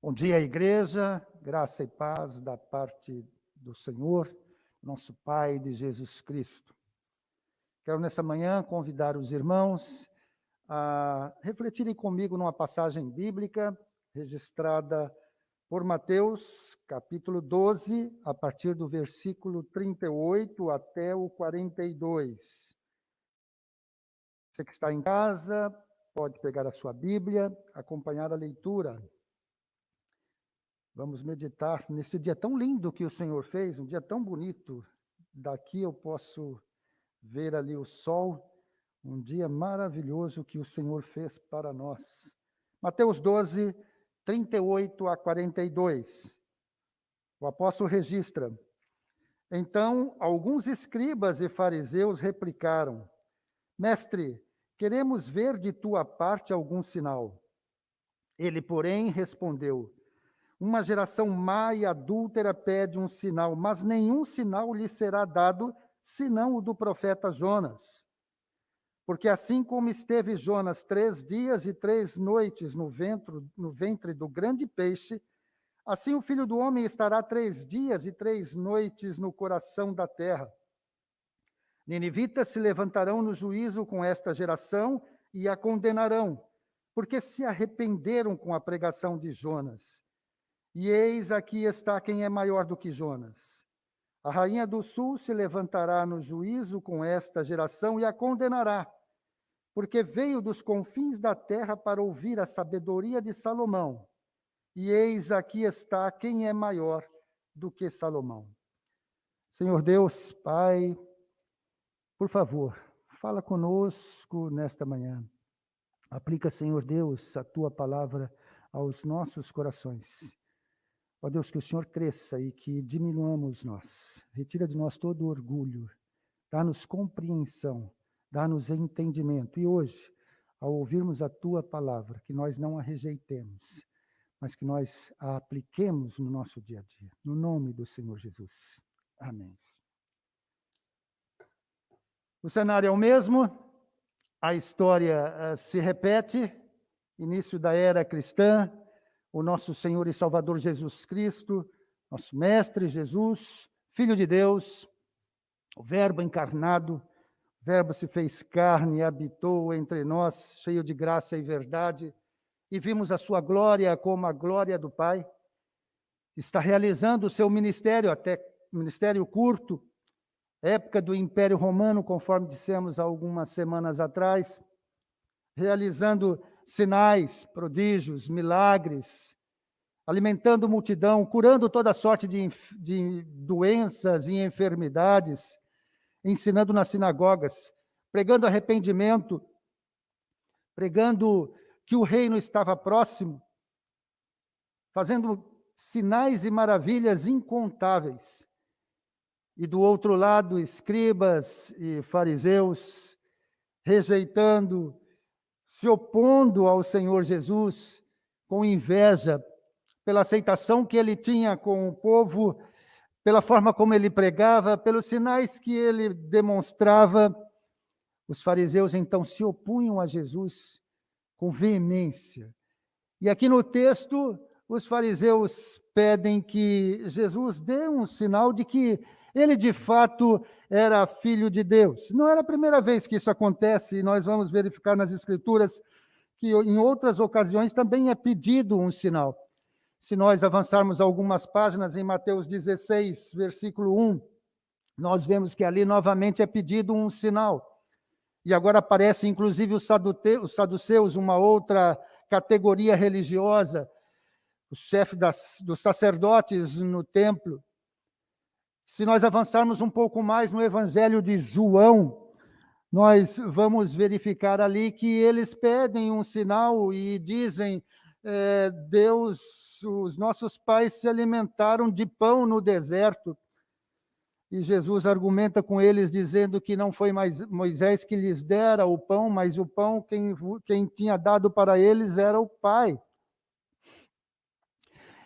Bom dia, igreja, graça e paz da parte do Senhor, nosso Pai de Jesus Cristo. Quero nessa manhã convidar os irmãos a refletirem comigo numa passagem bíblica registrada por Mateus, capítulo 12, a partir do versículo 38 até o 42. Você que está em casa, pode pegar a sua Bíblia, acompanhar a leitura. Vamos meditar nesse dia tão lindo que o Senhor fez, um dia tão bonito. Daqui eu posso ver ali o sol, um dia maravilhoso que o Senhor fez para nós. Mateus 12, 38 a 42. O apóstolo registra: Então, alguns escribas e fariseus replicaram: Mestre, queremos ver de tua parte algum sinal. Ele, porém, respondeu: Uma geração má e adúltera pede um sinal, mas nenhum sinal lhe será dado, senão o do profeta Jonas. Porque assim como esteve Jonas 3 dias e 3 noites no ventre do grande peixe, assim o Filho do Homem estará 3 dias e 3 noites no coração da terra. Ninivitas se levantarão no juízo com esta geração e a condenarão, porque se arrependeram com a pregação de Jonas. E eis aqui está quem é maior do que Jonas. A rainha do sul se levantará no juízo com esta geração e a condenará, porque veio dos confins da terra para ouvir a sabedoria de Salomão. E eis aqui está quem é maior do que Salomão. Senhor Deus, Pai, por favor, fala conosco nesta manhã. Aplica, Senhor Deus, a tua palavra aos nossos corações. Ó Deus, que o Senhor cresça e que diminuamos nós. Retira de nós todo o orgulho. Dá-nos compreensão, dá-nos entendimento. E hoje, ao ouvirmos a tua palavra, que nós não a rejeitemos, mas que nós a apliquemos no nosso dia a dia. No nome do Senhor Jesus. Amém. O cenário é o mesmo, a história se repete, início da era cristã, o nosso Senhor e Salvador Jesus Cristo, nosso Mestre Jesus, Filho de Deus, o Verbo encarnado, o Verbo se fez carne e habitou entre nós, cheio de graça e verdade, e vimos a sua glória como a glória do Pai. Está realizando o seu ministério, até ministério curto, época do Império Romano, conforme dissemos algumas semanas atrás, realizando sinais, prodígios, milagres, alimentando multidão, curando toda sorte de doenças e enfermidades, ensinando nas sinagogas, pregando arrependimento, pregando que o reino estava próximo, fazendo sinais e maravilhas incontáveis. E do outro lado, escribas e fariseus, rejeitando, se opondo ao Senhor Jesus, com inveja, pela aceitação que ele tinha com o povo, pela forma como ele pregava, pelos sinais que ele demonstrava. Os fariseus, então, se opunham a Jesus com veemência. E aqui no texto, os fariseus pedem que Jesus dê um sinal de que ele, de fato, era filho de Deus. Não era a primeira vez que isso acontece, e nós vamos verificar nas Escrituras que em outras ocasiões também é pedido um sinal. Se nós avançarmos algumas páginas em Mateus 16, versículo 1, nós vemos que ali novamente é pedido um sinal. E agora aparece inclusive os saduceus, uma outra categoria religiosa, o chefe dos sacerdotes no templo. Se nós avançarmos um pouco mais no Evangelho de João, nós vamos verificar ali que eles pedem um sinal e dizem: Deus, os nossos pais se alimentaram de pão no deserto. E Jesus argumenta com eles, dizendo que não foi mais Moisés que lhes dera o pão, mas o pão quem tinha dado para eles era o Pai.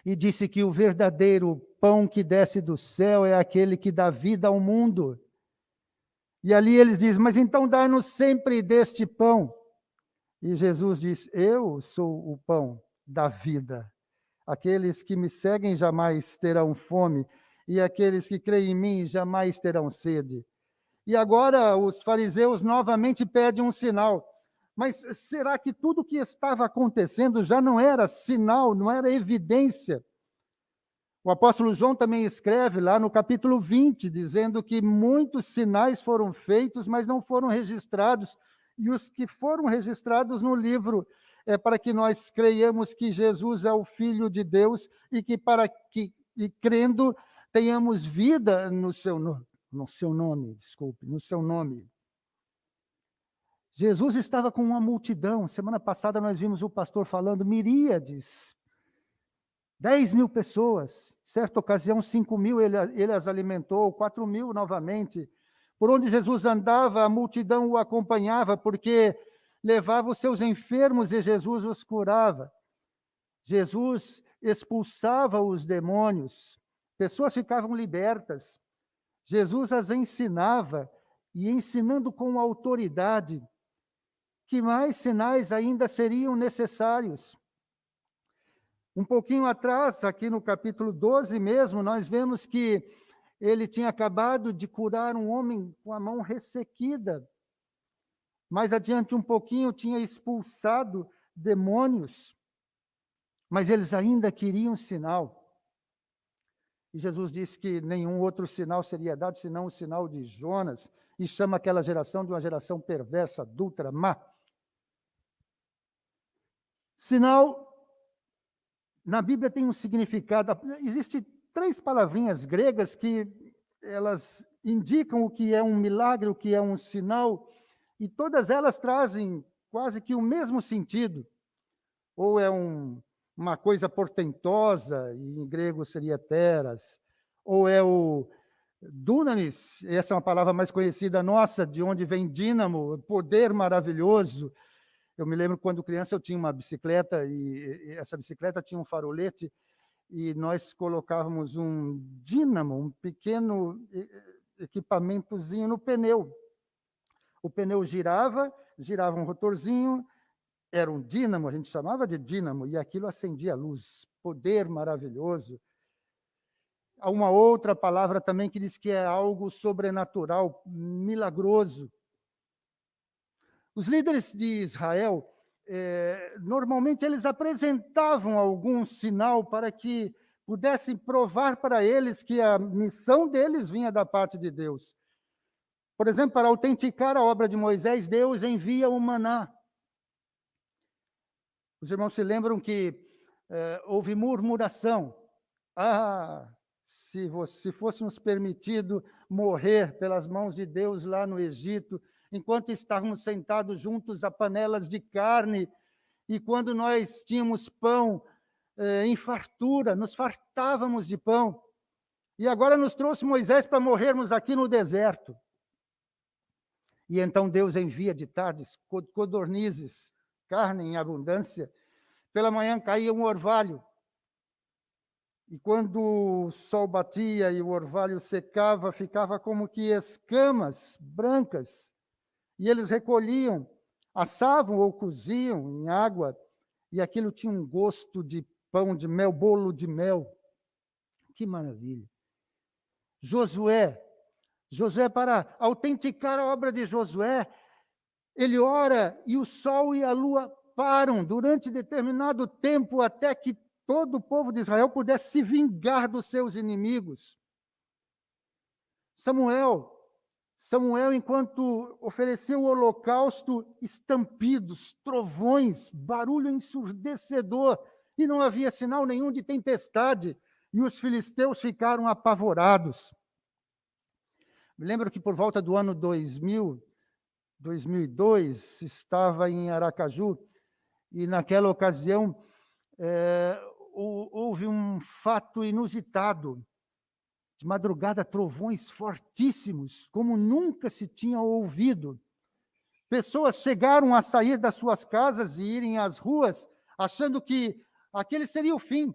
E disse que o verdadeiro pão que desce do céu é aquele que dá vida ao mundo. E ali eles dizem: mas então dá-nos sempre deste pão. E Jesus diz: eu sou o pão da vida. aqueles que me seguem jamais terão fome, e aqueles que creem em mim jamais terão sede. E agora os fariseus novamente pedem um sinal. Mas será que tudo o que estava acontecendo já não era sinal, não era evidência? O apóstolo João também escreve lá no capítulo 20, dizendo que muitos sinais foram feitos, mas não foram registrados. E os que foram registrados no livro é para que nós creiamos que Jesus é o Filho de Deus e que para que, e crendo, tenhamos vida no seu nome. No seu nome. Jesus estava com uma multidão. Semana passada nós vimos o pastor falando miríades, 10.000 pessoas. Certa ocasião, 5.000 ele as alimentou, 4.000 novamente. Por onde Jesus andava, a multidão o acompanhava, porque levava os seus enfermos e Jesus os curava. Jesus expulsava os demônios. Pessoas ficavam libertas. Jesus as ensinava, e ensinando com autoridade. Que mais sinais ainda seriam necessários? Um pouquinho atrás, aqui no capítulo 12 mesmo, nós vemos que ele tinha acabado de curar um homem com a mão ressequida. Mais adiante um pouquinho, tinha expulsado demônios. Mas eles ainda queriam sinal. E Jesus disse que nenhum outro sinal seria dado, senão o sinal de Jonas, e chama aquela geração de uma geração perversa, adúltera, má. Sinal, na Bíblia tem um significado, existem 3 palavrinhas gregas que elas indicam o que é um milagre, o que é um sinal, e todas elas trazem quase que o mesmo sentido. Ou é uma coisa portentosa, e em grego seria teras, ou é o dunamis, essa é uma palavra mais conhecida nossa, de onde vem dínamo, poder maravilhoso. Eu me lembro quando criança eu tinha uma bicicleta, e essa bicicleta tinha um farolete, e nós colocávamos um dínamo, um pequeno equipamentozinho no pneu. O pneu girava um rotorzinho, era um dínamo, a gente chamava de dínamo, e aquilo acendia a luz, poder maravilhoso. Há uma outra palavra também que diz que é algo sobrenatural, milagroso. Os líderes de Israel, normalmente eles apresentavam algum sinal para que pudessem provar para eles que a missão deles vinha da parte de Deus. Por exemplo, para autenticar a obra de Moisés, Deus envia o maná. Os irmãos se lembram que houve murmuração. Se fosse nos permitido morrer pelas mãos de Deus lá no Egito, enquanto estávamos sentados juntos a panelas de carne, e quando nós tínhamos pão em fartura, nos fartávamos de pão. E agora nos trouxe Moisés para morrermos aqui no deserto. E então Deus envia de tardes codornizes, carne em abundância. Pela manhã caía um orvalho. E quando o sol batia e o orvalho secava, ficava como que escamas brancas. E eles recolhiam, assavam ou coziam em água, e aquilo tinha um gosto de pão de mel, bolo de mel. Que maravilha! Josué, para autenticar a obra de Josué, ele ora e o sol e a lua param durante determinado tempo até que todo o povo de Israel pudesse se vingar dos seus inimigos. Samuel, enquanto oferecia o holocausto, estampidos, trovões, barulho ensurdecedor, e não havia sinal nenhum de tempestade, e os filisteus ficaram apavorados. Me lembro que por volta do ano 2000, 2002, estava em Aracaju, e naquela ocasião houve um fato inusitado. De madrugada, trovões fortíssimos, como nunca se tinha ouvido. Pessoas chegaram a sair das suas casas e irem às ruas, achando que aquele seria o fim.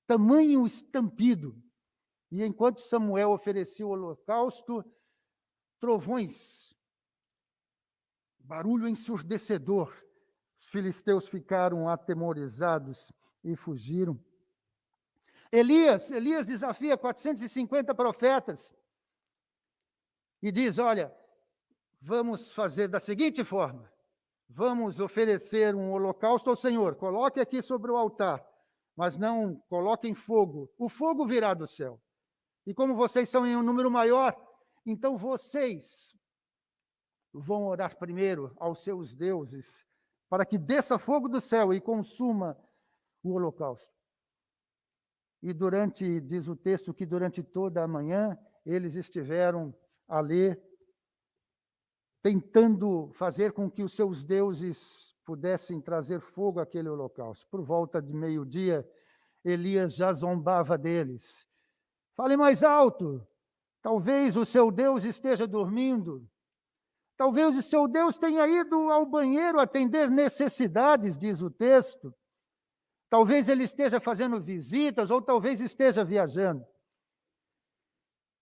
Tamanho estampido. E enquanto Samuel oferecia o holocausto, trovões, barulho ensurdecedor. Os filisteus ficaram atemorizados e fugiram. Elias desafia 450 profetas e diz, olha, vamos fazer da seguinte forma, vamos oferecer um holocausto ao Senhor, coloque aqui sobre o altar, mas não coloquem fogo, o fogo virá do céu. E como vocês são em um número maior, então vocês vão orar primeiro aos seus deuses, para que desça fogo do céu e consuma o holocausto. E diz o texto que durante toda a manhã, eles estiveram ali, tentando fazer com que os seus deuses pudessem trazer fogo àquele holocausto. Por volta de meio-dia, Elias já zombava deles. Fale mais alto, talvez o seu Deus esteja dormindo. Talvez o seu Deus tenha ido ao banheiro atender necessidades, diz o texto. Talvez ele esteja fazendo visitas, ou talvez esteja viajando.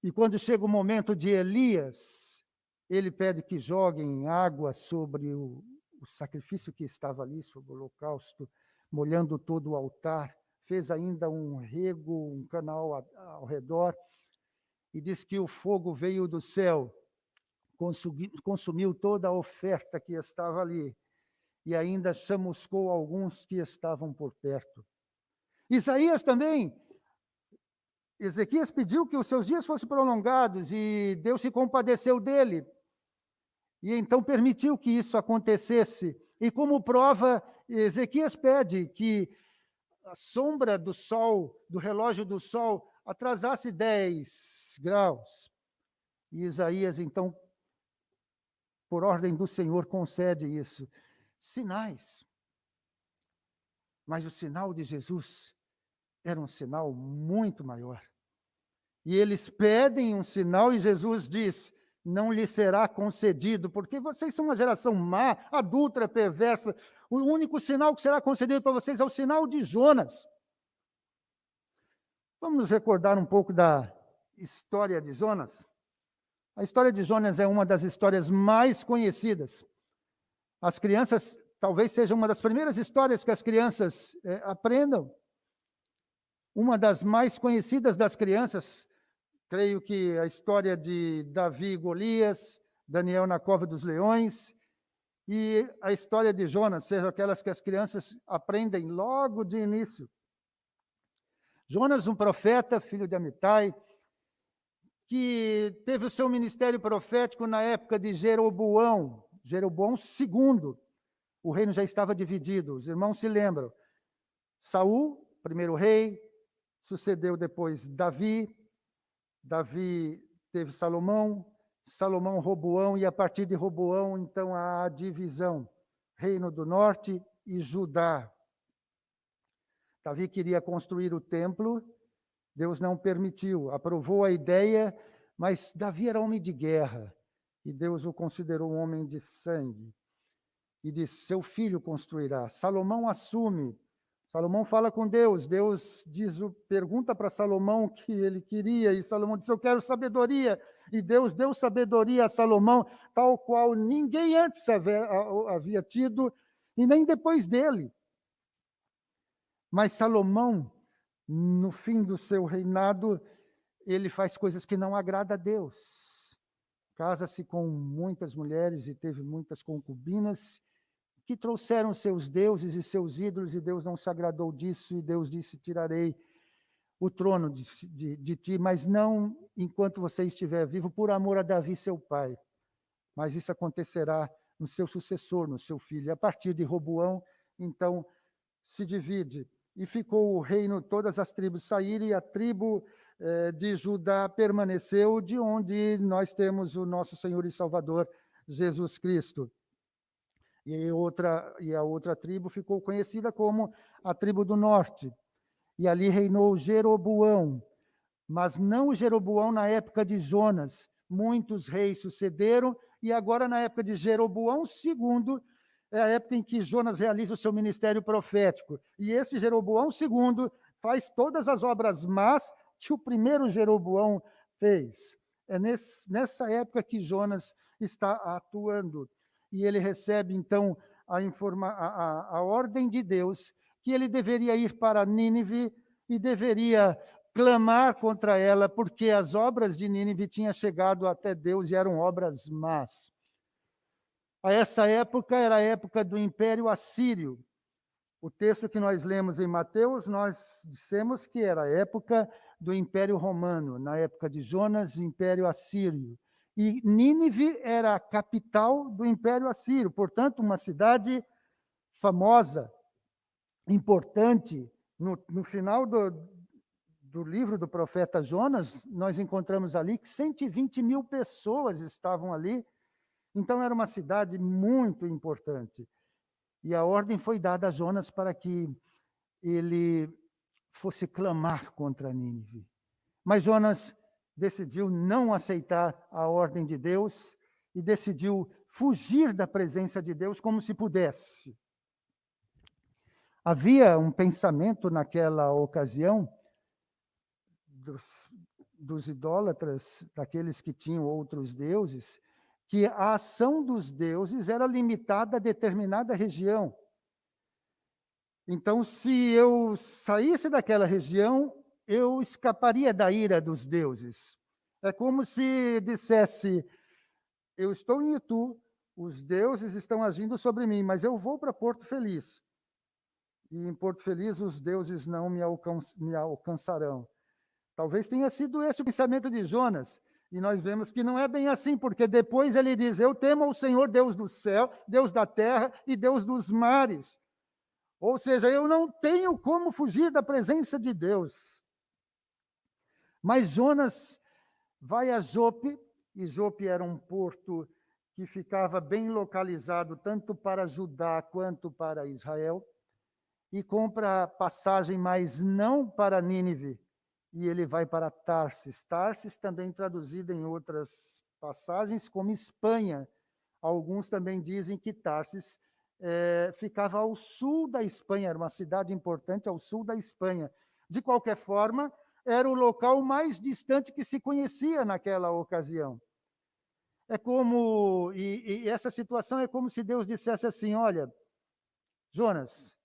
E quando chega o momento de Elias, ele pede que joguem água sobre o sacrifício que estava ali, sobre o holocausto, molhando todo o altar. Fez ainda um rego, um canal ao redor, e diz que o fogo veio do céu, consumiu toda a oferta que estava ali, e ainda chamuscou alguns que estavam por perto. Ezequias pediu que os seus dias fossem prolongados, e Deus se compadeceu dele, e então permitiu que isso acontecesse. E como prova, Ezequias pede que a sombra do sol, do relógio do sol, atrasasse 10 graus. E Isaías, então, por ordem do Senhor, concede isso. Sinais. Mas o sinal de Jesus era um sinal muito maior. E eles pedem um sinal e Jesus diz, não lhe será concedido, porque vocês são uma geração má, adúltera, perversa. O único sinal que será concedido para vocês é o sinal de Jonas. Vamos nos recordar um pouco da história de Jonas? A história de Jonas é uma das histórias mais conhecidas. As crianças, talvez seja uma das primeiras histórias que as crianças aprendam. Uma das mais conhecidas das crianças, creio que a história de Davi e Golias, Daniel na cova dos leões, e a história de Jonas, sejam aquelas que as crianças aprendem logo de início. Jonas, um profeta, filho de Amitai, que teve o seu ministério profético na época de Jeroboão II. O reino já estava dividido, os irmãos se lembram. Saul, primeiro rei, sucedeu depois Davi teve Salomão, Roboão, e a partir de Roboão, então, a divisão, Reino do Norte e Judá. Davi queria construir o templo, Deus não permitiu, aprovou a ideia, mas Davi era homem de guerra, e Deus o considerou um homem de sangue. E disse, seu filho construirá. Salomão assume. Salomão fala com Deus. Deus pergunta para Salomão o que ele queria, e Salomão disse, eu quero sabedoria. E Deus deu sabedoria a Salomão, tal qual ninguém antes havia tido, e nem depois dele. Mas Salomão, no fim do seu reinado, ele faz coisas que não agradam a Deus. Casa-se com muitas mulheres e teve muitas concubinas, que trouxeram seus deuses e seus ídolos, e Deus não se agradou disso, e Deus disse, tirarei o trono de ti, mas não enquanto você estiver vivo, por amor a Davi, seu pai. Mas isso acontecerá no seu sucessor, no seu filho. E a partir de Roboão, então, se divide. E ficou o reino, todas as tribos saíram, e a tribo de Judá permaneceu, de onde nós temos o nosso Senhor e Salvador, Jesus Cristo. E a outra tribo ficou conhecida como a tribo do norte. E ali reinou Jeroboão, mas não o Jeroboão na época de Jonas. Muitos reis sucederam, e agora na época de Jeroboão II, é a época em que Jonas realiza o seu ministério profético. E esse Jeroboão II faz todas as obras más que o primeiro Jeroboão fez. É nessa época que Jonas está atuando. E ele recebe, então, a ordem de Deus que ele deveria ir para Nínive e deveria clamar contra ela, porque as obras de Nínive tinham chegado até Deus e eram obras más. A essa época era a época do Império Assírio. O texto que nós lemos em Mateus, nós dissemos que era a época do Império Romano, na época de Jonas, Império Assírio. E Nínive era a capital do Império Assírio, portanto, uma cidade famosa, importante. No final do livro do profeta Jonas, nós encontramos ali que 120 mil pessoas estavam ali. Então, era uma cidade muito importante. E a ordem foi dada a Jonas para que ele fosse clamar contra Nínive. Mas Jonas decidiu não aceitar a ordem de Deus e decidiu fugir da presença de Deus como se pudesse. Havia um pensamento naquela ocasião dos idólatras, daqueles que tinham outros deuses, que a ação dos deuses era limitada a determinada região. Então, se eu saísse daquela região, eu escaparia da ira dos deuses. É como se dissesse, eu estou em Itu, os deuses estão agindo sobre mim, mas eu vou para Porto Feliz. E em Porto Feliz os deuses não me alcançarão. Talvez tenha sido esse o pensamento de Jonas. E nós vemos que não é bem assim, porque depois ele diz, eu temo ao Senhor, Deus do céu, Deus da terra e Deus dos mares. Ou seja, eu não tenho como fugir da presença de Deus. Mas Jonas vai a Jope, e Jope era um porto que ficava bem localizado tanto para Judá quanto para Israel, e compra passagem, mas não para Nínive, e ele vai para Tarsis. Tarsis também traduzida em outras passagens como Espanha. Alguns também dizem que Tarsis ficava ao sul da Espanha, era uma cidade importante ao sul da Espanha. De qualquer forma, era o local mais distante que se conhecia naquela ocasião. É como, e essa situação é como se Deus dissesse assim, olha, Jonas,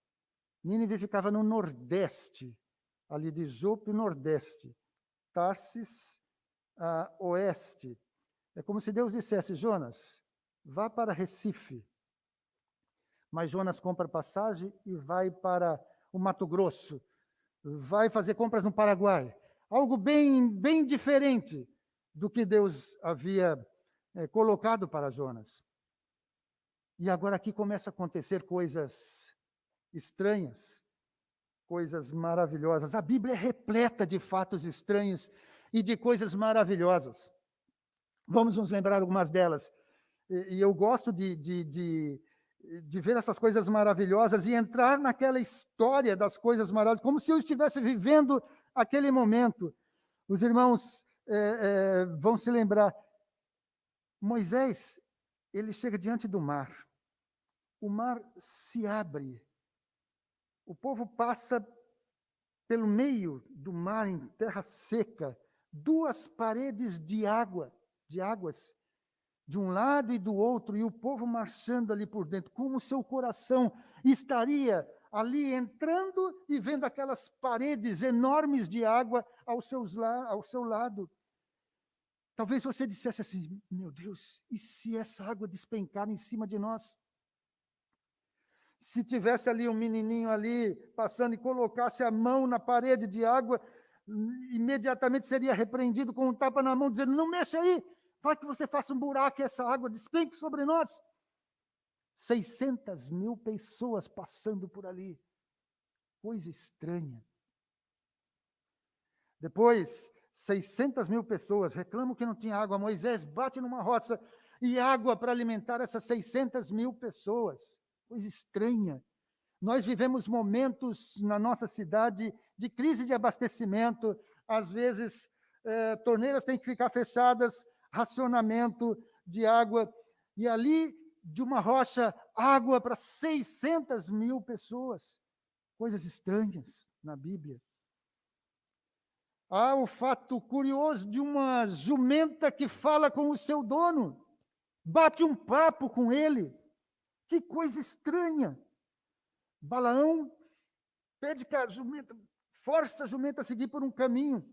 Nínive ficava no nordeste, ali de Jope, nordeste, Tarsis, oeste. É como se Deus dissesse, Jonas, vá para Recife. Mas Jonas compra passagem e vai para o Mato Grosso, vai fazer compras no Paraguai. Algo bem diferente do que Deus havia colocado para Jonas. E agora aqui começa a acontecer coisas estranhas, coisas maravilhosas. A Bíblia é repleta de fatos estranhos e de coisas maravilhosas. Vamos nos lembrar algumas delas. E eu gosto de ver essas coisas maravilhosas e entrar naquela história das coisas maravilhosas, como se eu estivesse vivendo aquele momento. Os irmãos vão se lembrar. Moisés, ele chega diante do mar. O mar se abre. O povo passa pelo meio do mar, em terra seca, 2 paredes de águas, de um lado e do outro, e o povo marchando ali por dentro, como o seu coração estaria ali entrando e vendo aquelas paredes enormes de água ao seu lado. Talvez você dissesse assim, meu Deus, e se essa água despencar em cima de nós? Se tivesse ali um menininho ali passando e colocasse a mão na parede de água, imediatamente seria repreendido com um tapa na mão, dizendo, não mexa aí, vai que você faça um buraco e essa água despenque sobre nós. 600 mil pessoas passando por ali. Coisa estranha. Depois, 600 mil pessoas reclamam que não tinha água. Moisés bate numa rocha e água para alimentar essas 600 mil pessoas. Coisa estranha. Nós vivemos momentos na nossa cidade de crise de abastecimento. Às vezes, torneiras têm que ficar fechadas, racionamento de água. E ali, de uma rocha, água para 600 mil pessoas. Coisas estranhas na Bíblia. Há o fato curioso de uma jumenta que fala com o seu dono, bate um papo com ele. Que coisa estranha. Balaão pede que a jumenta força a jumenta a seguir por um caminho,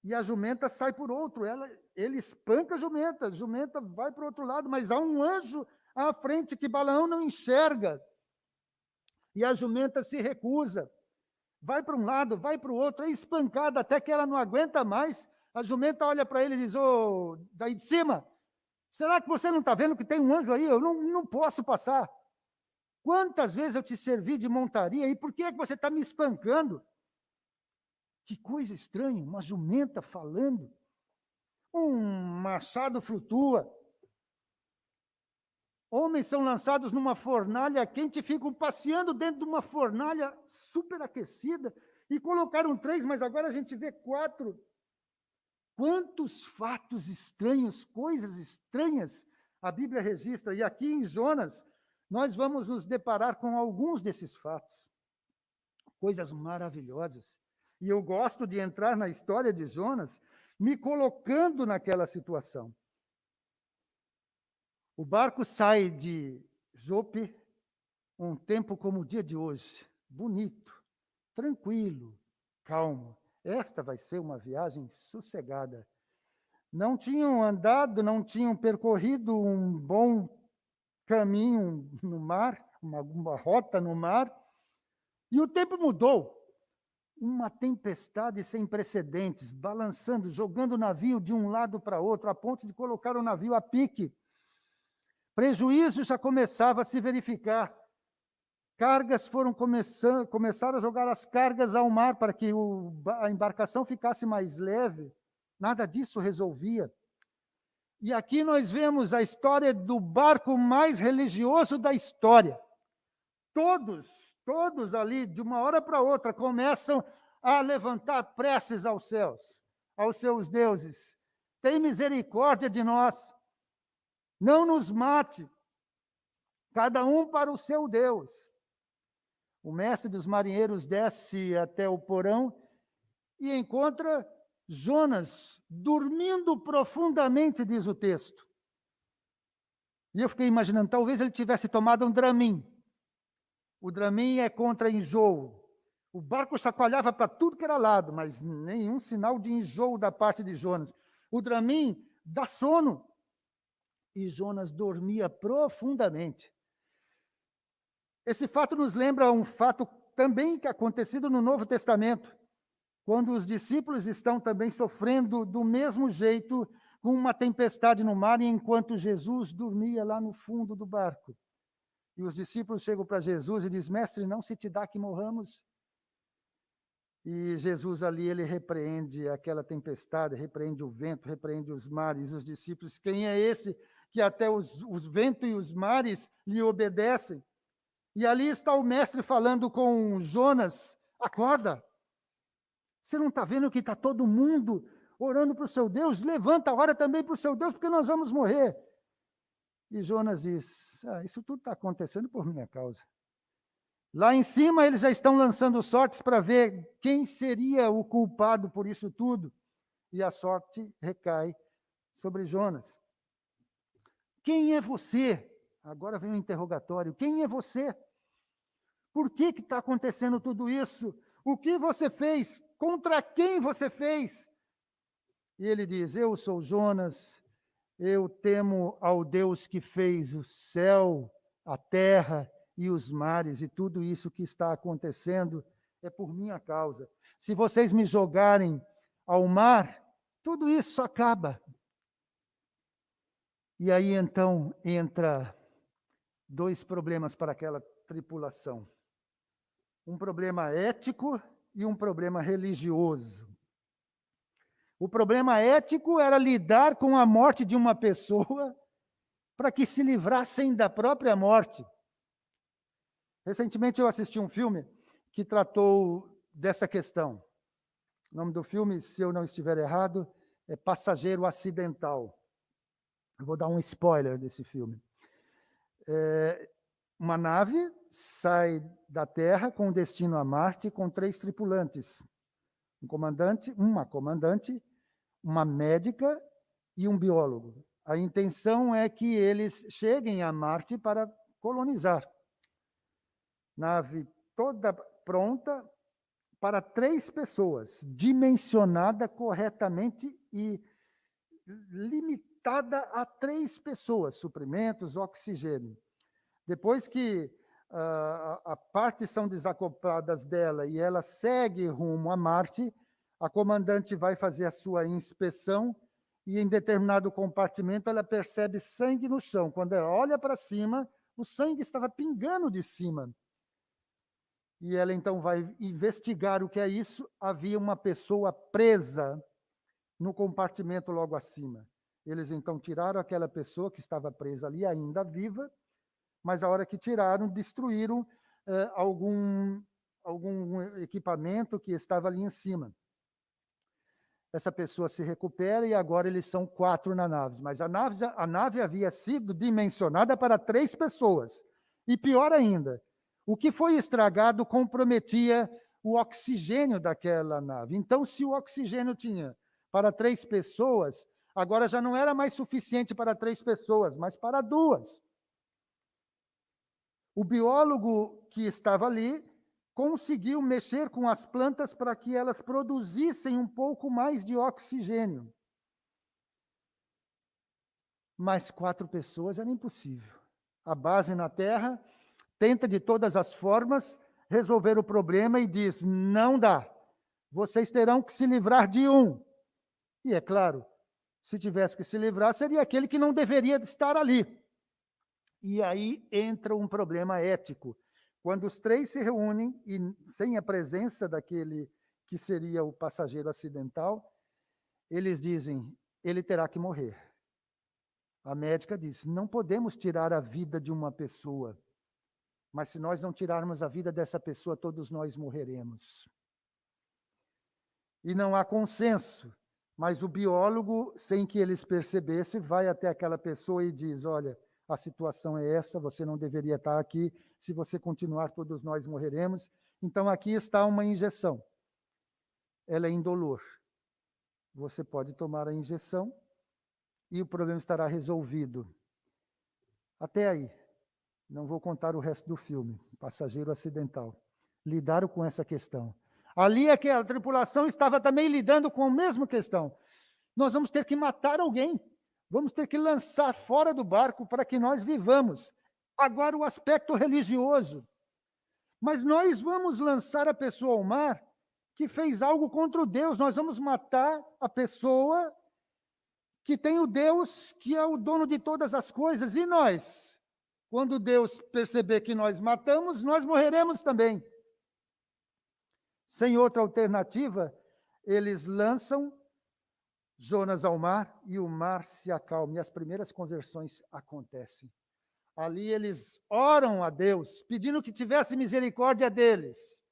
e a jumenta sai por outro. Ele espanca a jumenta vai para o outro lado, mas há um anjo à frente que Balaão não enxerga. E a jumenta se recusa. Vai para um lado, vai para o outro, é espancada até que ela não aguenta mais. A jumenta olha para ele e diz, ô, daí de cima, será que você não está vendo que tem um anjo aí? Eu não posso passar. Quantas vezes eu te servi de montaria e por que é que você está me espancando? Que coisa estranha, uma jumenta falando. Um machado flutua. Homens são lançados numa fornalha quente e ficam passeando dentro de uma fornalha superaquecida. E colocaram 3, mas agora a gente vê 4. Quantos fatos estranhos, coisas estranhas a Bíblia registra. E aqui em Jonas, nós vamos nos deparar com alguns desses fatos. Coisas maravilhosas. E eu gosto de entrar na história de Jonas, me colocando naquela situação. O barco sai de Jope, um tempo como o dia de hoje, bonito, tranquilo, calmo. Esta vai ser uma viagem sossegada. Não tinham andado, não tinham percorrido um bom caminho no mar, uma rota no mar, e o tempo mudou. Uma tempestade sem precedentes, balançando, jogando o navio de um lado para outro, a ponto de colocar o navio a pique. Prejuízo já começava a se verificar. Cargas começaram a jogar as cargas ao mar para que a embarcação ficasse mais leve. Nada disso resolvia. E aqui nós vemos a história do barco mais religioso da história. Todos ali, de uma hora para outra, começam a levantar preces aos céus, aos seus deuses. Tem misericórdia de nós. Não nos mate. Cada um para o seu Deus. O mestre dos marinheiros desce até o porão e encontra Jonas dormindo profundamente, diz o texto. E eu fiquei imaginando, talvez ele tivesse tomado um Dramin. O Dramin é contra enjoo. O barco chacoalhava para tudo que era lado, mas nenhum sinal de enjoo da parte de Jonas. O Dramin dá sono. E Jonas dormia profundamente. Esse fato nos lembra um fato também que acontecido no Novo Testamento, quando os discípulos estão também sofrendo do mesmo jeito, com uma tempestade no mar, enquanto Jesus dormia lá no fundo do barco. E os discípulos chegam para Jesus e dizem, mestre, não se te dá que morramos? E Jesus ali, ele repreende aquela tempestade, repreende o vento, repreende os mares. Os discípulos, quem é esse que até os ventos e os mares lhe obedecem? E ali está o mestre falando com Jonas, acorda, você não está vendo que está todo mundo orando para o seu Deus? Levanta, ora também para o seu Deus, porque nós vamos morrer. E Jonas diz, isso tudo está acontecendo por minha causa. Lá em cima eles já estão lançando sortes para ver quem seria o culpado por isso tudo. E a sorte recai sobre Jonas. Quem é você? Agora vem o interrogatório. Quem é você? Por que está acontecendo tudo isso? O que você fez? Contra quem você fez? E ele diz, eu sou Jonas, eu temo ao Deus que fez o céu, a terra e os mares, e tudo isso que está acontecendo é por minha causa. Se vocês me jogarem ao mar, tudo isso acaba. E aí, então, entra 2 problemas para aquela tripulação. Um problema ético e um problema religioso. O problema ético era lidar com a morte de uma pessoa para que se livrassem da própria morte. Recentemente eu assisti um filme que tratou dessa questão. O nome do filme, se eu não estiver errado, é Passageiro Acidental. Eu vou dar um spoiler desse filme. Uma nave sai da Terra com destino a Marte com 3 tripulantes. Uma comandante, uma médica e um biólogo. A intenção é que eles cheguem a Marte para colonizar. Nave toda pronta, para 3 pessoas, dimensionada corretamente e limitada a 3 pessoas, suprimentos, oxigênio. Depois que a partes são desacopladas dela e ela segue rumo a Marte, a comandante vai fazer a sua inspeção e em determinado compartimento ela percebe sangue no chão. Quando ela olha para cima, o sangue estava pingando de cima. E ela então vai investigar o que é isso. Havia uma pessoa presa no compartimento logo acima. Eles então tiraram aquela pessoa que estava presa ali, ainda viva, mas a hora que tiraram, destruíram algum equipamento que estava ali em cima. Essa pessoa se recupera e agora eles são 4 na nave. Mas a nave havia sido dimensionada para 3 pessoas. E pior ainda, o que foi estragado comprometia o oxigênio daquela nave. Então, se o oxigênio tinha para 3 pessoas, agora já não era mais suficiente para 3 pessoas, mas para 2. O biólogo que estava ali conseguiu mexer com as plantas para que elas produzissem um pouco mais de oxigênio. Mas 4 pessoas era impossível. A base na Terra tenta de todas as formas resolver o problema e diz, não dá. Vocês terão que se livrar de um. E é claro, se tivesse que se livrar, seria aquele que não deveria estar ali. E aí entra um problema ético. Quando os 3 se reúnem, e sem a presença daquele que seria o passageiro acidental, eles dizem, ele terá que morrer. A médica diz, não podemos tirar a vida de uma pessoa, mas se nós não tirarmos a vida dessa pessoa, todos nós morreremos. E não há consenso, mas o biólogo, sem que eles percebessem, vai até aquela pessoa e diz, olha, a situação é essa, você não deveria estar aqui, se você continuar, todos nós morreremos. Então, aqui está uma injeção. Ela é indolor. Você pode tomar a injeção e o problema estará resolvido. Até aí. Não vou contar o resto do filme, Passageiro Acidental. Lidaram com essa questão. Ali é que a tripulação estava também lidando com a mesma questão. Nós vamos ter que matar alguém. Vamos ter que lançar fora do barco para que nós vivamos. Agora o aspecto religioso. Mas nós vamos lançar a pessoa ao mar que fez algo contra o Deus. Nós vamos matar a pessoa que tem o Deus que é o dono de todas as coisas. E nós? Quando Deus perceber que nós matamos, nós morreremos também. Sem outra alternativa, eles lançam Jonas ao mar e o mar se acalma. E as primeiras conversões acontecem. Ali eles oram a Deus, pedindo que tivesse misericórdia deles.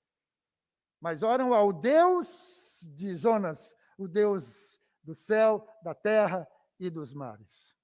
Mas oram ao Deus de Jonas, o Deus do céu, da terra e dos mares.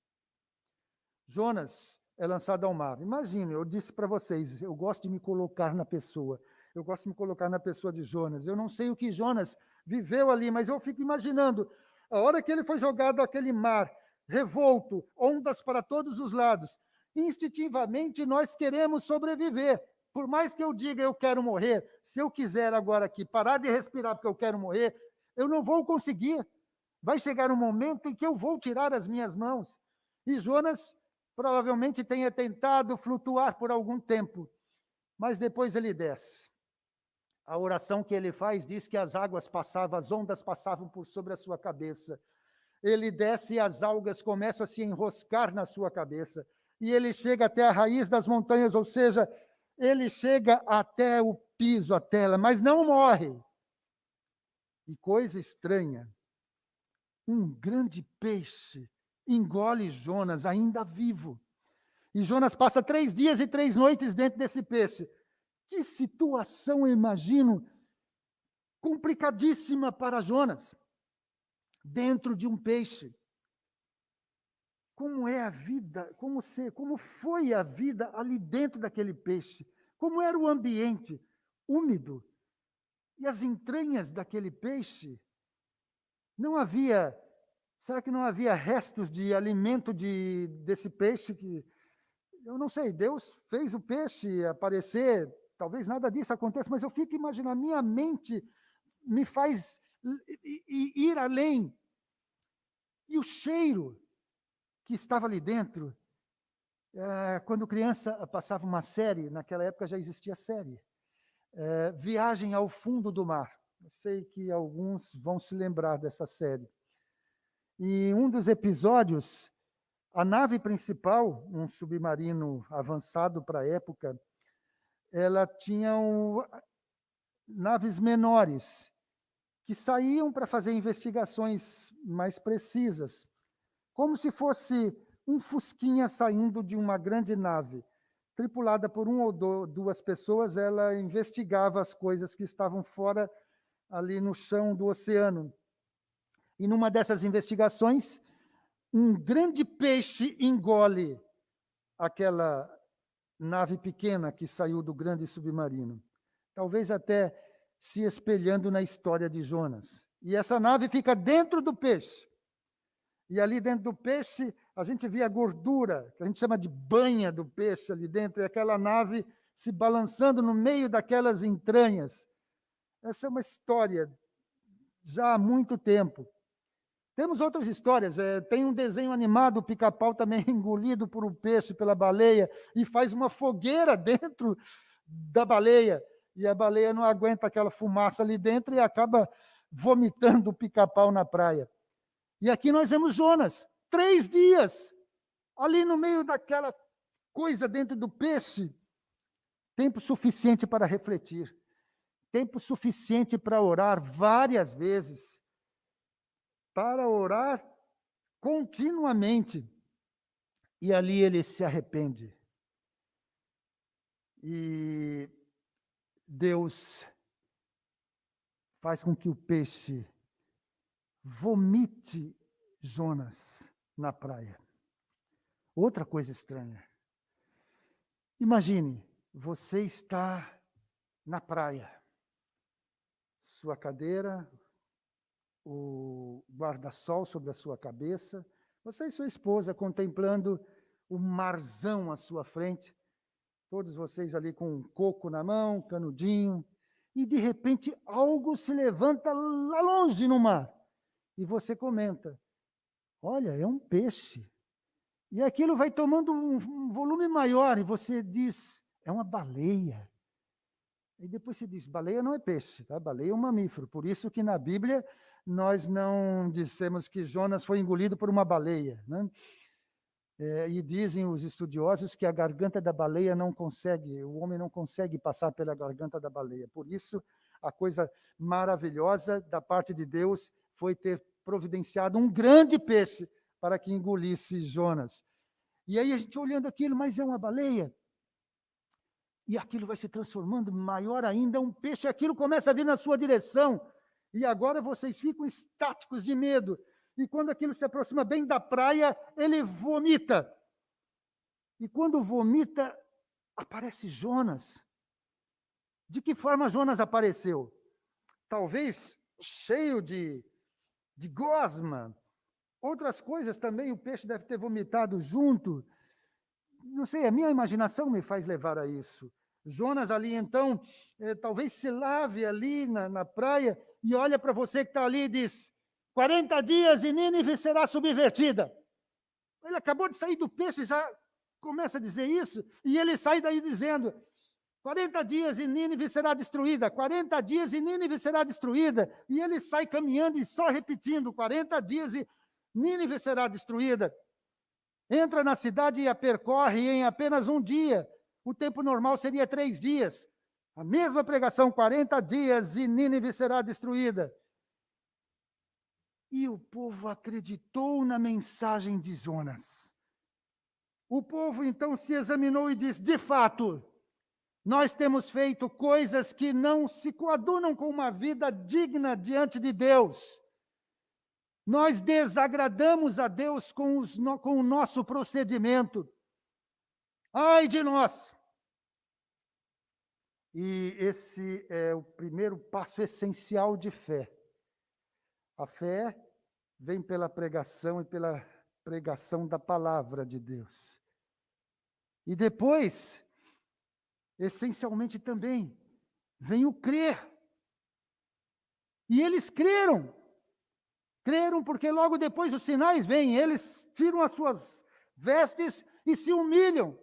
Jonas é lançado ao mar. Imagine, eu disse para vocês, eu gosto de me colocar na pessoa. Eu gosto de me colocar na pessoa de Jonas. Eu não sei o que Jonas viveu ali, mas eu fico imaginando. A hora que ele foi jogado àquele mar, revolto, ondas para todos os lados, instintivamente nós queremos sobreviver. Por mais que eu diga eu quero morrer, se eu quiser agora aqui parar de respirar porque eu quero morrer, eu não vou conseguir. Vai chegar um momento em que eu vou tirar as minhas mãos. E Jonas provavelmente tenha tentado flutuar por algum tempo, mas depois ele desce. A oração que ele faz diz que as águas passavam, as ondas passavam por sobre a sua cabeça. Ele desce e as algas começam a se enroscar na sua cabeça. E ele chega até a raiz das montanhas, ou seja, ele chega até o piso, a tela, mas não morre. E coisa estranha, um grande peixe engole Jonas, ainda vivo. E Jonas passa 3 dias e 3 noites dentro desse peixe. Que situação, eu imagino, complicadíssima para Jonas, dentro de um peixe. Como é a vida, como foi a vida ali dentro daquele peixe? Como era o ambiente úmido? E as entranhas daquele peixe? Não havia, será que não havia restos de alimento desse peixe? Eu não sei, Deus fez o peixe aparecer, talvez nada disso aconteça, mas eu fico imaginando, a minha mente me faz ir além. E o cheiro que estava ali dentro, quando criança passava uma série, naquela época já existia série, Viagem ao Fundo do Mar. Eu sei que alguns vão se lembrar dessa série. E um dos episódios, a nave principal, um submarino avançado para a época, ela tinha naves menores que saíam para fazer investigações mais precisas, como se fosse um fusquinha saindo de uma grande nave. Tripulada por uma ou duas pessoas, ela investigava as coisas que estavam fora, ali no chão do oceano. E numa dessas investigações, um grande peixe engole aquela nave pequena que saiu do grande submarino. Talvez até se espelhando na história de Jonas. E essa nave fica dentro do peixe. E ali dentro do peixe, a gente vê a gordura, que a gente chama de banha do peixe ali dentro, e aquela nave se balançando no meio daquelas entranhas. Essa é uma história já há muito tempo. Temos outras histórias. Tem um desenho animado, o Pica-Pau também engolido por um peixe, pela baleia, e faz uma fogueira dentro da baleia. E a baleia não aguenta aquela fumaça ali dentro e acaba vomitando o Pica-Pau na praia. E aqui nós vemos Jonas, 3 dias, ali no meio daquela coisa dentro do peixe. Tempo suficiente para refletir. Tempo suficiente para orar várias vezes. Para orar continuamente. E ali ele se arrepende. E Deus faz com que o peixe vomite Jonas na praia. Outra coisa estranha. Imagine, você está na praia. Sua cadeira, o guarda-sol sobre a sua cabeça, você e sua esposa contemplando o marzão à sua frente, todos vocês ali com um coco na mão, canudinho, e de repente algo se levanta lá longe no mar. E você comenta, olha, é um peixe. E aquilo vai tomando um volume maior, e você diz, é uma baleia. E depois você diz, baleia não é peixe, tá? Baleia é um mamífero. Por isso que na Bíblia nós não dissemos que Jonas foi engolido por uma baleia, né? E dizem os estudiosos que a garganta da baleia não consegue, o homem não consegue passar pela garganta da baleia. Por isso, a coisa maravilhosa da parte de Deus foi ter providenciado um grande peixe para que engolisse Jonas. E aí a gente olhando aquilo, mas é uma baleia? E aquilo vai se transformando maior ainda, um peixe, aquilo começa a vir na sua direção. E agora vocês ficam estáticos de medo. E quando aquilo se aproxima bem da praia, ele vomita. E quando vomita, aparece Jonas. De que forma Jonas apareceu? Talvez cheio de gosma. Outras coisas também o peixe deve ter vomitado junto. Não sei, a minha imaginação me faz levar a isso. Jonas ali, então, talvez se lave ali na praia e olha para você que está ali e diz, 40 dias e Nínive será subvertida. Ele acabou de sair do peixe, já começa a dizer isso, e ele sai daí dizendo, 40 dias e Nínive será destruída, 40 dias e Nínive será destruída, e ele sai caminhando e só repetindo, 40 dias e Nínive será destruída. Entra na cidade e a percorre em apenas um dia. O tempo normal seria 3 dias. A mesma pregação, 40 dias e Nínive será destruída. E o povo acreditou na mensagem de Jonas. O povo então se examinou e disse, de fato, nós temos feito coisas que não se coadunam com uma vida digna diante de Deus. Nós desagradamos a Deus com o nosso procedimento. Ai de nós! E esse é o primeiro passo essencial de fé. A fé vem pela pregação e pela pregação da palavra de Deus. E depois, essencialmente também, vem o crer. E eles creram. Creram porque logo depois os sinais vêm. Eles tiram as suas vestes e se humilham.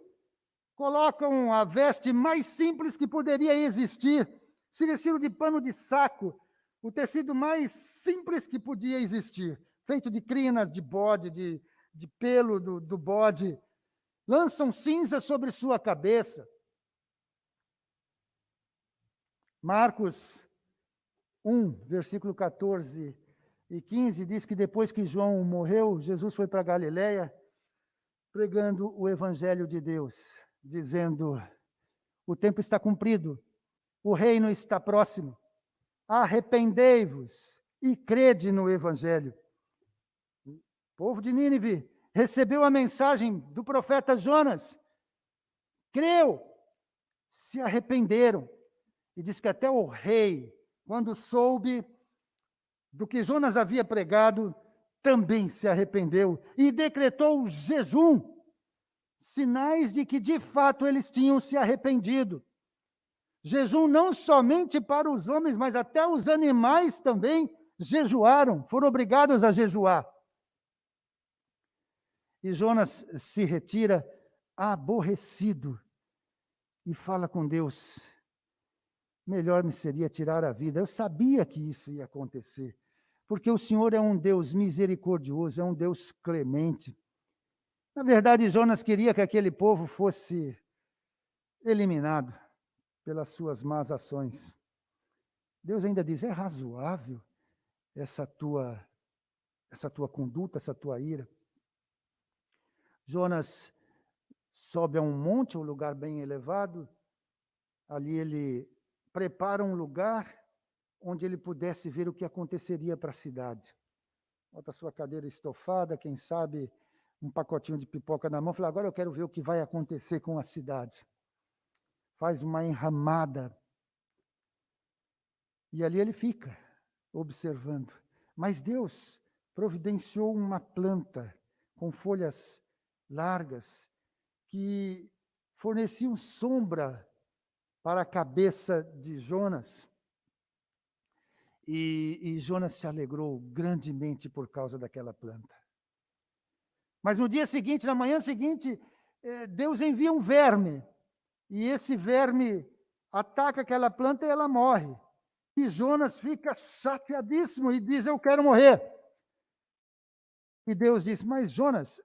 Colocam a veste mais simples que poderia existir. Se vestiram de pano de saco, o tecido mais simples que podia existir, feito de crinas, de bode, de pelo do bode. Lançam cinza sobre sua cabeça. Marcos 1, versículo 14 e 15, diz que depois que João morreu, Jesus foi para Galiléia, pregando o evangelho de Deus, dizendo: o tempo está cumprido, o reino está próximo, arrependei-vos e crede no evangelho. O povo de Nínive recebeu a mensagem do profeta Jonas, creu, se arrependeram, e diz que até o rei, quando soube do que Jonas havia pregado, também se arrependeu e decretou jejum, sinais de que de fato eles tinham se arrependido. Jejum não somente para os homens, mas até os animais também jejuaram, foram obrigados a jejuar. E Jonas se retira aborrecido e fala com Deus: melhor me seria tirar a vida. Eu sabia que isso ia acontecer, porque o Senhor é um Deus misericordioso, é um Deus clemente. Na verdade, Jonas queria que aquele povo fosse eliminado pelas suas más ações. Deus ainda diz: é razoável essa tua conduta, essa tua ira. Jonas sobe a um monte, um lugar bem elevado. Ali ele prepara um lugar onde ele pudesse ver o que aconteceria para a cidade. Bota a sua cadeira estofada, quem sabe um pacotinho de pipoca na mão, fala: agora eu quero ver o que vai acontecer com a cidade. Faz uma enramada. E ali ele fica, observando. Mas Deus providenciou uma planta com folhas largas que forneciam sombra para a cabeça de Jonas. E Jonas se alegrou grandemente por causa daquela planta. Mas no dia seguinte, na manhã seguinte, Deus envia um verme. E esse verme ataca aquela planta e ela morre. E Jonas fica chateadíssimo e diz: eu quero morrer. E Deus diz: mas Jonas,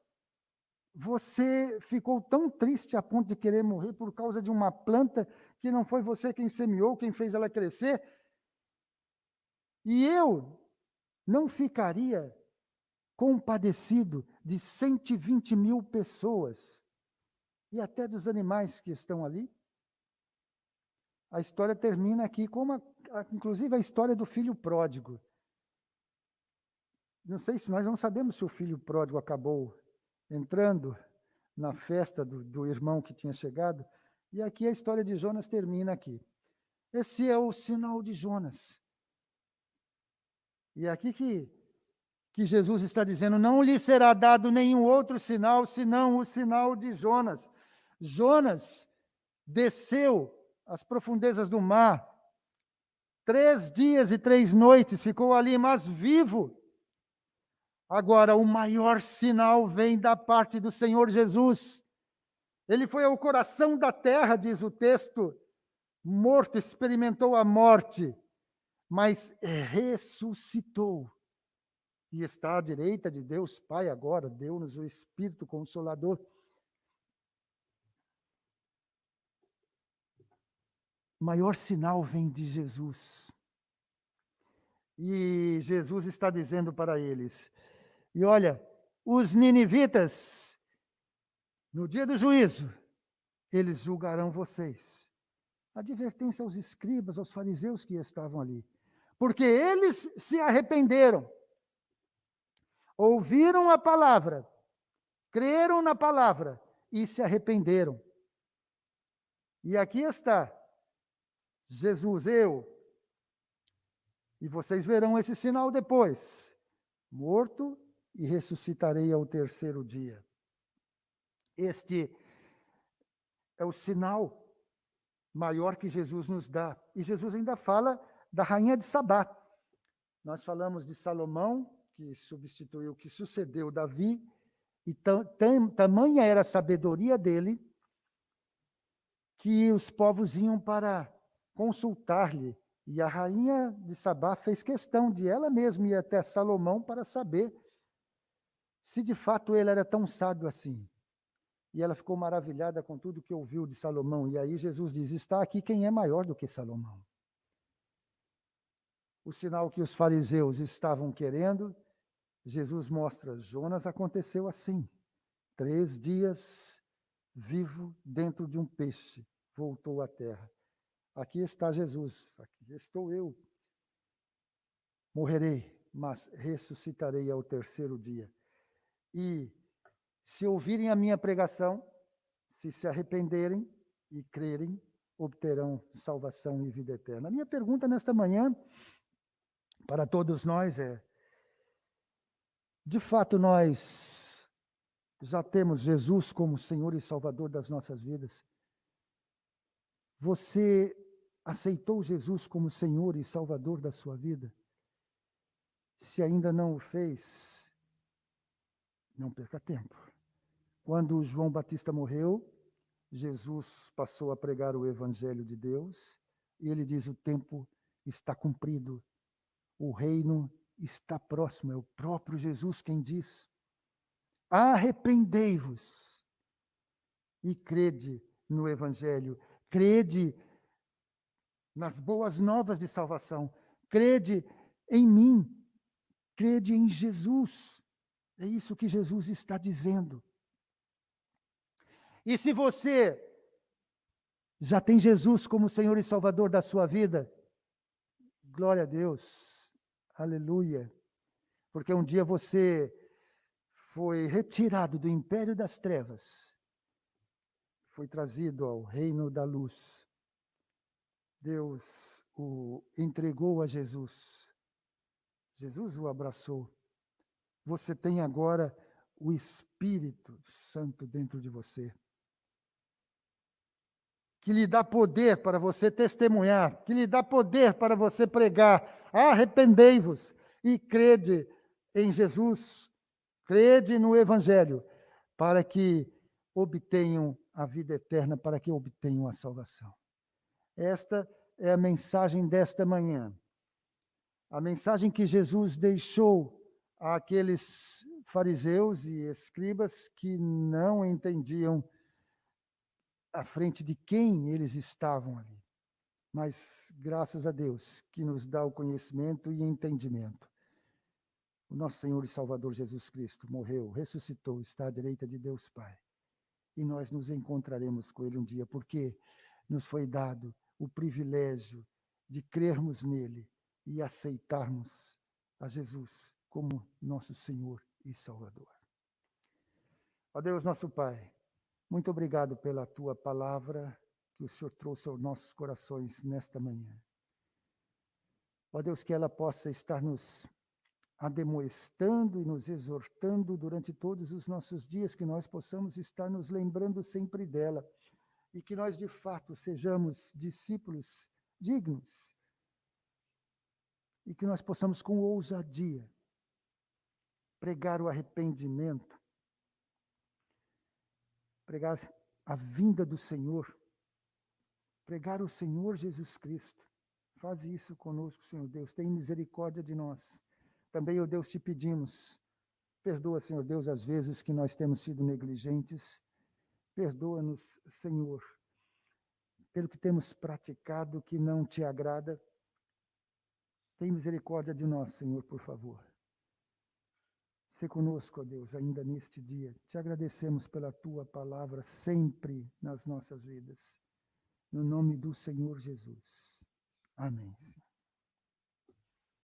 você ficou tão triste a ponto de querer morrer por causa de uma planta que não foi você quem semeou, quem fez ela crescer? E eu não ficaria compadecido de 120.000 pessoas e até dos animais que estão ali? A história termina aqui com inclusive a história do filho pródigo. Não sei se nós não sabemos se o filho pródigo acabou entrando na festa do irmão que tinha chegado, e aqui a história de Jonas termina aqui. Esse é o sinal de Jonas. E é aqui que Jesus está dizendo: não lhe será dado nenhum outro sinal, senão o sinal de Jonas. Jonas desceu às profundezas do mar, 3 dias e 3 noites, ficou ali, mas vivo. Agora, o maior sinal vem da parte do Senhor Jesus. Ele foi ao coração da terra, diz o texto, morto, experimentou a morte, mas ressuscitou. E está à direita de Deus Pai agora, deu-nos o Espírito Consolador. O maior sinal vem de Jesus. E Jesus está dizendo para eles: e olha, os ninivitas, no dia do juízo, eles julgarão vocês. Advertência aos escribas, aos fariseus que estavam ali. Porque eles se arrependeram, ouviram a palavra, creram na palavra e se arrependeram. E aqui está Jesus, e vocês verão esse sinal depois: morto e ressuscitarei ao 3º dia. Este é o sinal maior que Jesus nos dá. E Jesus ainda fala da rainha de Sabá. Nós falamos de Salomão, que substituiu, que sucedeu Davi, e tamanha era a sabedoria dele, que os povos iam para consultar-lhe. E a rainha de Sabá fez questão de ela mesma ir até Salomão para saber se de fato ele era tão sábio assim. E ela ficou maravilhada com tudo que ouviu de Salomão. E aí Jesus diz: está aqui quem é maior do que Salomão. O sinal que os fariseus estavam querendo, Jesus mostra: Jonas aconteceu assim. 3 dias vivo dentro de um peixe, voltou à terra. Aqui está Jesus, aqui estou eu. Morrerei, mas ressuscitarei ao 3º dia. E se ouvirem a minha pregação, se arrependerem e crerem, obterão salvação e vida eterna. A minha pergunta nesta manhã, para todos nós, é: de fato nós já temos Jesus como Senhor e Salvador das nossas vidas? Você aceitou Jesus como Senhor e Salvador da sua vida? Se ainda não o fez, não perca tempo. Quando João Batista morreu, Jesus passou a pregar o Evangelho de Deus, e ele diz: o tempo está cumprido, o reino está próximo. É o próprio Jesus quem diz: arrependei-vos e crede no Evangelho, crede nas boas novas de salvação, crede em mim, crede em Jesus. É isso que Jesus está dizendo. E se você já tem Jesus como Senhor e Salvador da sua vida, glória a Deus, aleluia, porque um dia você foi retirado do império das trevas, foi trazido ao reino da luz. Deus o entregou a Jesus. Jesus o abraçou. Você tem agora o Espírito Santo dentro de você, que lhe dá poder para você testemunhar, que lhe dá poder para você pregar. Arrependei-vos e crede em Jesus, crede no Evangelho, para que obtenham a vida eterna, para que obtenham a salvação. Esta é a mensagem desta manhã. A mensagem que Jesus deixou àqueles fariseus e escribas que não entendiam à frente de quem eles estavam ali. Mas, graças a Deus, que nos dá o conhecimento e entendimento. O nosso Senhor e Salvador Jesus Cristo morreu, ressuscitou, está à direita de Deus Pai. E nós nos encontraremos com Ele um dia, porque nos foi dado o privilégio de crermos nele e aceitarmos a Jesus como nosso Senhor e Salvador. Ó Deus, nosso Pai, muito obrigado pela Tua palavra que o Senhor trouxe aos nossos corações nesta manhã. Ó Deus, que ela possa estar nos ademoestando e nos exortando durante todos os nossos dias, que nós possamos estar nos lembrando sempre dela e que nós, de fato, sejamos discípulos dignos e que nós possamos, com ousadia, pregar o arrependimento, pregar a vinda do Senhor, pregar o Senhor Jesus Cristo. Faz isso conosco, Senhor Deus. Tem misericórdia de nós. Também, ó Deus, te pedimos, perdoa, Senhor Deus, as vezes que nós temos sido negligentes. Perdoa-nos, Senhor, pelo que temos praticado que não te agrada. Tem misericórdia de nós, Senhor, por favor. Se conosco, ó Deus, ainda neste dia. Te agradecemos pela Tua palavra sempre nas nossas vidas. No nome do Senhor Jesus. Amém.